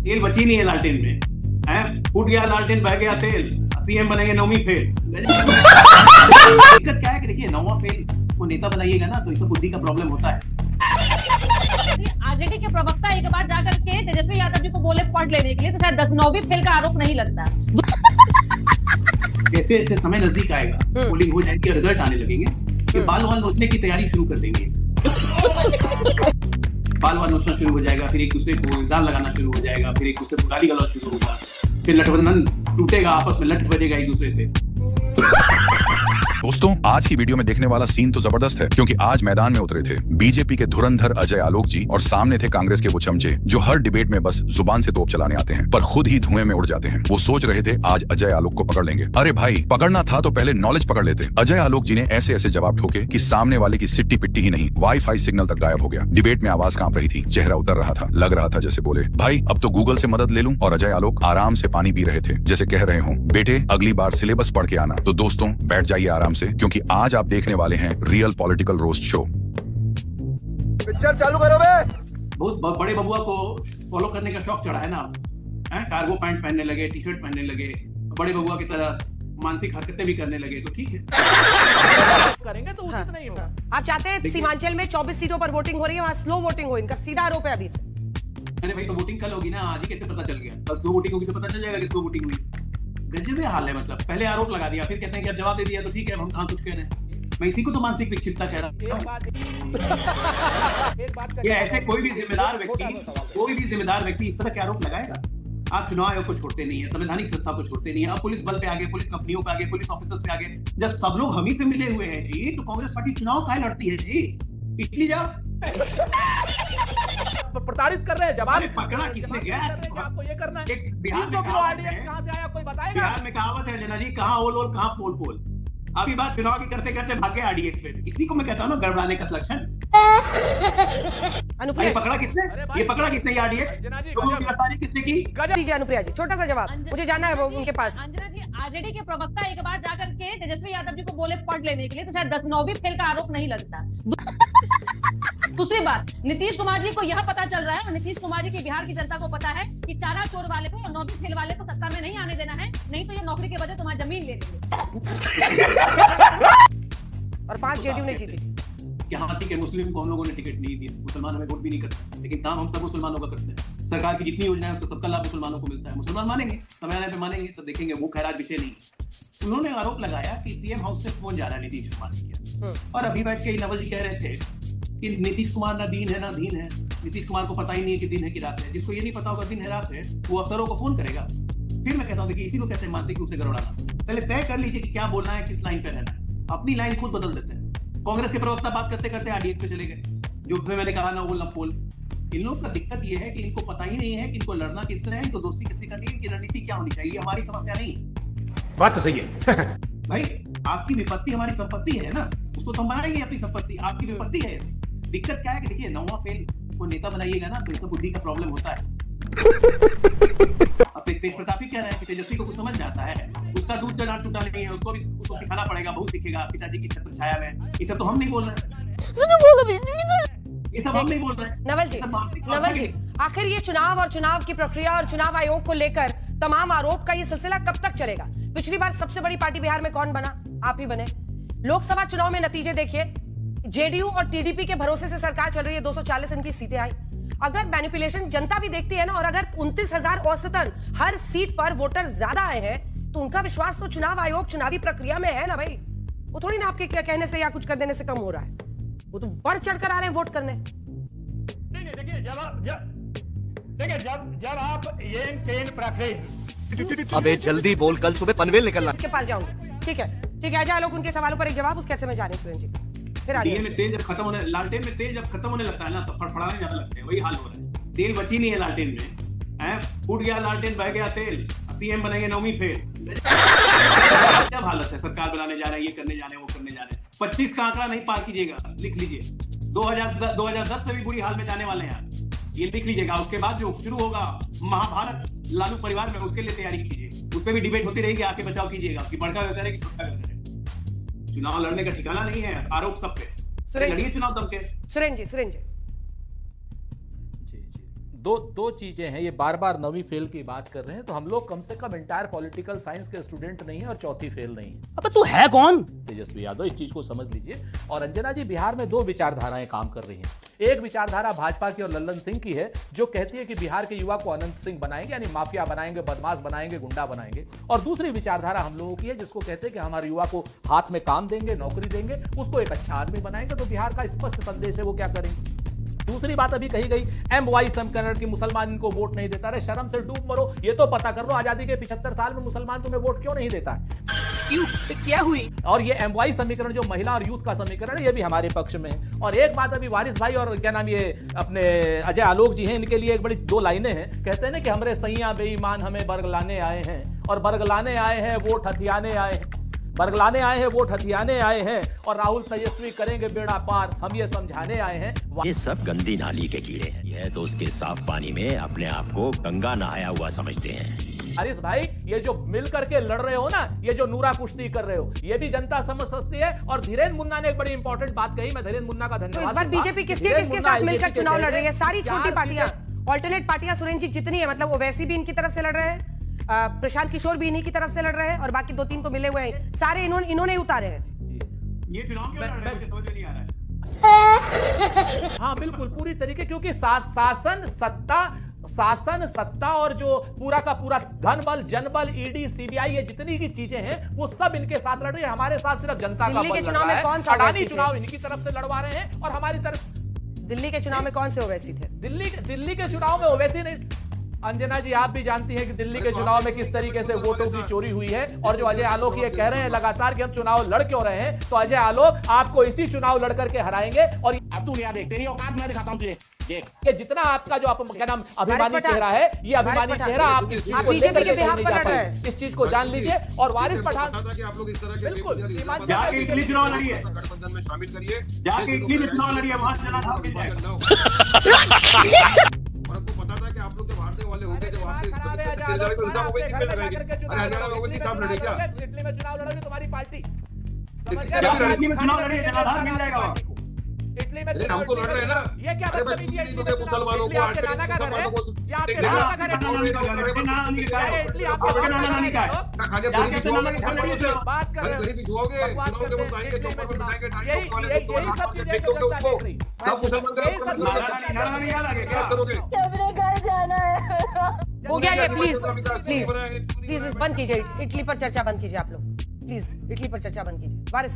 तेल बची नहीं है लालटेन में, हैं? फूट गया लालटेन, बह गया तेल, सीएम बनेंगे 9वीं फेल। दिक्कत क्या है कि देखिए 9वां फेल को नेता बनाइएगा ना तो इसमें बुद्धि का प्रॉब्लम होता है। आरजेडी के प्रवक्ता एक बार जाकर के तेजस्वी यादव जी को बोले पढ़ लेने के लिए, तो शायद 9वीं फेल का आरोप नहीं लगता। जैसे जैसे समय नजदीक आएगा, पोलिंग हो जाएगी और रिजल्ट आने लगेंगे, कि बाल वाल नोचने की तैयारी शुरू कर देंगे। बाल वाल नोचना शुरू हो जाएगा, फिर एक दूसरे को इल्जाम लगाना शुरू हो जाएगा, फिर एक दूसरे को गाली गलौज शुरू होगा, फिर लठबंधन टूटेगा, आपस में लठ बजेगा एक दूसरे पे। दोस्तों, आज की वीडियो में देखने वाला सीन तो जबरदस्त है, क्योंकि आज मैदान में उतरे थे बीजेपी के धुरंधर अजय आलोक जी और सामने थे कांग्रेस के वो चमचे जो हर डिबेट में बस जुबान से तोप चलाने आते हैं पर खुद ही धुएं में उड़ जाते हैं। वो सोच रहे थे आज अजय आलोक को पकड़ लेंगे। अरे भाई, पकड़ना था तो पहले नॉलेज पकड़ लेते। अजय आलोक जी ने ऐसे ऐसे जवाब ठोके कि सामने वाले की सिट्टी पिट्टी ही नहीं, वाईफाई सिग्नल तक गायब हो गया। डिबेट में आवाज कांप रही थी, चेहरा उतर रहा था, लग रहा था जैसे बोले भाई अब तो गूगल से मदद ले लूं। और अजय आलोक आराम से पानी पी रहे थे, जैसे कह रहे हो बेटे अगली बार सिलेबस पढ़ के आना। तो दोस्तों बैठ जाइए आराम से, क्योंकि आज आप देखने वाले हैं real political roast show. Picture चालू करो बे। बहुत बड़े बबुआ को फॉलो करने का शौक चढ़ा है ना, हैं? कार्गो पैंट पहनने लगे, टी शर्ट पहनने लगे, बड़े बबुआ की तरह मानसिक हरकतें भी करने लगे, तो ठीक है करेंगे तो उचित नहीं होगा। आप चाहते हैं सीमांचल में 24 सीटों पर वोटिंग हो रही है, वहां स्लो वोटिंग हो, इनका सीधा आरोप है अभी से। अरे भाई तो वोटिंग कल होगी ना, आज ही कैसे पता चल गया? बस 2 वोटिंग होगी तो पता चल जाएगा कि 2 वोटिंग हुई। गजब हाल है, मतलब पहले आरोप लगा दिया, फिर कहते हैं कि अब जवाब दे दिया तो ठीक है, हम कहाँ कुछ कह रहे हैं। मैं इसी को तो मानसिक विक्षिप्तता कह रहा हूँ। ये ऐसे कोई भी जिम्मेदार व्यक्ति इस तरह के आरोप लगाएगा? आप चुनाव आयोग को छोड़ते नहीं है, संवैधानिक संस्था को छोड़ते नहीं है, अब पुलिस बल पे आगे, पुलिस कंपनियों पे आगे, पुलिस ऑफिसर्स पे आगे। जब सब लोग हम ही से मिले हुए हैं जी, तो कांग्रेस पार्टी चुनाव काहे लड़ती है जी? पिछली जाओ प्रताड़ित कर रहे हैं। जवाब पकड़ा किसने गया? आपको ये करना है। बिहार में कहां से आया कोई बताएगा? बिहार में कहावत है जना जी, कहां ओल ओल कहां पोल पोल। अभी बात चुनाव की करते करते भागे आरडीएक्स पे। इसी को मैं कहता हूँ ना गड़बड़ाने का लक्षण। अनुप्रिया ये पकड़ा किसने आरडीएक्स? गिरफ्तारी किसने की? दीजिए अनुप्रिया जी, छोटा सा जवाब मुझे जानना है वो उनके पास। अंजना जी, आरजेडी के प्रवक्ता एक बार जाकर के तेजस्वी यादव जी को बोले पढ़ लेने के लिए, तो शायद 9वीं फेल का आरोप नहीं लगता। दूसरी बात, नीतीश कुमार जी को यह पता चल रहा है, और नीतीश कुमार जी की बिहार की जनता को पता है कि चारा चोर वाले को और 9वीं फेल वाले को सत्ता में नहीं आने देना है, नहीं तो ये नौकरी के बदले तुम्हारी जमीन ले लेंगे। और 5 जेडीयू ने जीती। यहाँ ठीक है, मुस्लिम को हम लोगों ने टिकट नहीं दिया, मुसलमान हमें वोट भी नहीं करते, लेकिन काम हम सब मुसलमानों का करते हैं। सरकार की जितनी योजना है उसका सबका लाभ मुसलमानों को मिलता है। मुसलमान मानेंगे, समय आने पे मानेंगे, तो देखेंगे, वो खैरात विषय नहीं। उन्होंने आरोप लगाया कि सीएम हाउस से फोन जा रहा है नीतीश कुमार जी, और अभी बैठ के नवल जी कह रहे थे कि नीतीश कुमार ना दीन है ना दीन है, नीतीश कुमार को पता ही नहीं है कि दिन है कि रात है। जिसको ये नहीं पता होगा दिन है रात है, वो अफसरों को फोन करेगा। फिर मैं कहता हूँ देखिए, इसी को कहते हैं मानसिक रूप से गड़बड़ाना। पहले तय कर लीजिए कि क्या बोलना है, किस लाइन पे रहना है। अपनी लाइन खुद बदल देते हैं। कांग्रेस के प्रवक्ता बात करते करते आरडीएक्स पे चले गए, जो मैंने कहा ना बोल ना पोल। इन लोगों का दिक्कत ये है कि इनको पता ही नहीं है कि इनको लड़ना किससे है, इनको दोस्ती किससे करनी है, इनकी रणनीति क्या होनी चाहिए। हमारी समस्या नहीं है। बात तो सही है। भाई आपकी विपत्ति हमारी संपत्ति है ना, उसको तो हम बनाएंगे अपनी संपत्ति। आपकी विपत्ति है। दिक्कत क्या है कि देखिए 9वां फेल को नेता बनाइएगा ना तो इसमें बुद्धि का प्रॉब्लम होता है। अब तेज प्रताप ही कह रहे हैं कि तेजस्वी को कुछ समझ जाता है, उसका दूध का दांत टूटा नहीं है, उसको सिखाना पड़ेगा, बहुत सीखेगा पिताजी की छत्र छाया में। ये सब तो हम नहीं बोल रहे हैं, ये सब हम नहीं बोल रहे हैं। नवल जी, आखिर ये चुनाव और चुनाव की प्रक्रिया और चुनाव आयोग को लेकर तमाम आरोप का ये सिलसिला कब तक चलेगा? पिछली बार सबसे बड़ी पार्टी बिहार में कौन बना? आप ही बने। लोकसभा चुनाव में नतीजे देखिए, जेडीयू और टीडीपी के भरोसे से सरकार चल रही है, 240 इनकी सीटें आई। अगर मैनिपुलेशन जनता भी देखती है ना, और अगर 29,000 औसतन हर सीट पर वोटर ज्यादा आए हैं, तो उनका विश्वास तो चुनाव आयोग चुनावी प्रक्रिया में है ना भाई। वो थोड़ी ना आपके क्या कहने से या कुछ कर देने से कम हो रहा है, वो तो बढ़ चढ़कर आ रहे हैं वोट करने। नहीं देखिए, जब आप ये पेन प्रेफरेंस। अबे जल्दी बोल, कल सुबह पनवेल निकलना। के पास जाऊंगी, ठीक है अजय लोग उनके सवालों पर एक जवाब उस कैसे में जा रहे हैं सुरेंद्र जी। फिर दिए में तेल जब खत्म होने, लालटेन में तेल जब खत्म होने लगता है ना तो फड़फड़ाने ज्यादा लगते हैं, वही हाल हो रहा है। तेल बची नहीं है लालटेन में, हैं? फूट गया लालटेन, बह गया तेल, सीएम बनेंगे 9वीं फेल। जब हालत है, सरकार बनाने जा रहे हैं, ये करने जा रहे हैं, वो करने जा रहे हैं। 25 का आंकड़ा नहीं पार कीजिएगा, लिख लीजिए। 2010 में भी बुरी हाल में जाने वाले हैं, ये लिख लीजिएगा। उसके बाद जो शुरू होगा महाभारत लालू परिवार में, उसके लिए तैयारी कीजिए। उस पर भी डिबेट होती रहेगी, आके बचाव कीजिएगा। उसकी बड़का व्यवहार है कि छोटा व्यवहार है। चुनाव लड़ने का ठिकाना नहीं है, आरोप सब पे। लड़िए चुनाव दम के। सुरेंद्र जी दो चीजें हैं। ये बार बार नवी फेल की बात कर रहे हैं, तो हम लोग कम से कम इंटायर पॉलिटिकल साइंस के स्टूडेंट नहीं है और चौथी फेल नहीं है। अबे तू है कौन? तेजस्वी यादव, इस चीज को समझ लीजिए। और अंजना जी, बिहार में दो विचारधाराएं काम कर रही हैं। एक विचारधारा भाजपा की और लल्लन सिंह की है, जो कहती है कि बिहार के युवा को अनंत सिंह बनाएंगे, यानी माफिया बनाएंगे, बदमाश बनाएंगे, गुंडा बनाएंगे। और दूसरी विचारधारा हम लोगों की है, जिसको कहते हैं कि हमारे युवा को हाथ में काम देंगे, नौकरी देंगे, उसको एक अच्छा आदमी बनाएंगे। तो बिहार का स्पष्ट संदेश है, वो क्या करेंगे। दूसरी बात अभी कही गई, MY समकरण की मुसलमान इनको वोट नहीं देता। अरे शर्म से डूब मरो, ये तो पता कर लो आजादी के 75 साल में मुसलमान तुम्हें वोट क्यों नहीं देता है? क्यों? क्या हुई? और ये MY समीकरण, जो महिला और यूथ का समीकरण है, ये भी हमारे पक्ष में है। और एक बात अभी वारिस भाई और क्या नाम, ये अपने अजय आलोक जी हैं, इनके लिए एक बड़ी दो लाइनें हैं। कहते हैं ना कि हमरे सैया बेईमान हमें बरगलाने आए हैं, और बरगलाने आए हैं वोट हथियाने आए हैं, बरगलाने आए हैं वोट हथियाने आए हैं, और राहुल तेजस्वी करेंगे बेड़ा पार, हम ये समझाने आए हैं। ये सब गंदी नाली के कीड़े हैं। यह तो उसके साफ पानी में अपने आप को गंगा नहाया हुआ समझते हैं। हरीश भाई, ये जो मिल करके लड़ रहे हो ना, ये जो नूरा कुश्ती कर रहे हो, ये भी जनता समझ सकती है। और धीरेन्द्र मुन्ना ने एक बड़ी इंपॉर्टेंट बात कही, मैं धीरेन्द्र मुन्ना का तो धन्यवाद। इस बार बीजेपी किसके साथ मिलकर चुनाव लड़ रही है? सारी छोटी पार्टियां, ऑल्टरनेट पार्टियां सुरेंद्र जी जितनी है, मतलब ओवैसी भी इनकी तरफ से लड़ रहे हैं, प्रशांत किशोर भी इन्हीं की तरफ से लड़ रहे हैं, और बाकी 2-3 तो मिले हुए हैं, सारे इन्होंने ही उतारे हैं। ये चुनाव क्यों लड़ रहे हैं, मुझे समझ में नहीं आ रहा है। हाँ बिल्कुल, पूरी तरीके, क्योंकि शासन सत्ता और जो पूरा का पूरा धन बल, जनबल, ईडी, सीबीआई, ये जितनी की चीजें हैं, वो सब इनके साथ लड़ रही है। हमारे साथ सिर्फ जनता का दिल्ली के बल चुनाव लड़ में रहा है। कौन सा अडानी ओवैसी थे? चुनाव इनकी तरफ से लड़वा रहे हैं, और हमारी तरफ दिल्ली के चुनाव में कौन से ओवैसी थे? दिल्ली के चुनाव में ओवैसी नहीं। अंजना जी, आप भी जानती हैं कि दिल्ली के चुनाव में किस तरीके से वोटों की चोरी हुई है। और जो अजय आलोक ये कह रहे हैं लगातार कि हम चुनाव लड़ क्यों रहे हैं, तो अजय आलोक आपको इसी चुनाव लड़ करके हराएंगे। और अब तू यहाँ देख, तेरी औकात मैं दिखाता हूँ तुझे, देख। ये जितना आपका जो क्या नाम अभिमानी चेहरा है, ये अभिमानी चेहरा आप इस चीज को बीजेपी लेकर के के बिहाफ नहीं पर जा लड़ रहे पाए। हैं। इस चीज को जान लीजिए। और वारिस पठान, आप लोग इस तरह के बिल्कुल, जाके इटली चुनाव लड़िए, गठबंधन में शामिल करिए, जाके इटली में चुनाव लड़िए, वहां से जनाधार मिल जाएगा। और आपको पता था कि आप लोग जब हारने वाले होंगे, जब आपसे लगाएंगे, अरे हरियाणा में ओवैसी साहब लड़े क्या? इटली में चुनाव लड़ोगे तुम्हारी पार्टी, इटली में चुनाव लड़िए, जनाधार मिल जाएगा वहां। इटली में हम तो लड़ रहे हैं ना। ये क्या अरे भाई, बदतमीजी है? मुसलमानों को इटली आपके नाना का घर है, ये आपके नाना का घर है। नाना नानी का घर है, नाना नानी का है, इटली आपके नाना नानी का है। ना खाने जाके अपने नाना के घर लड़िए चुनाव। बात कर रहे गरीबी छुओगे, बकवास चुनाव करते के हैं, वक्त आएंगे, इटली में चौपर पर बिठाएंगे, चुनाव। दाढ़ी टोपी वाले यही को सब मार के चीजें फेंक जो दोगे जनता उसको। देख रही। सब मुसलमान यही सब का नाना नानी याद आ गया क्या करोगे? अपने घर जाना है। हो गया ये, प्लीज प्लीज प्लीज बंद कीजिए, इटली पर चर्चा बंद कीजिए आप लोग, प्लीज इटली पर चर्चा बंद कीजिए। वारिस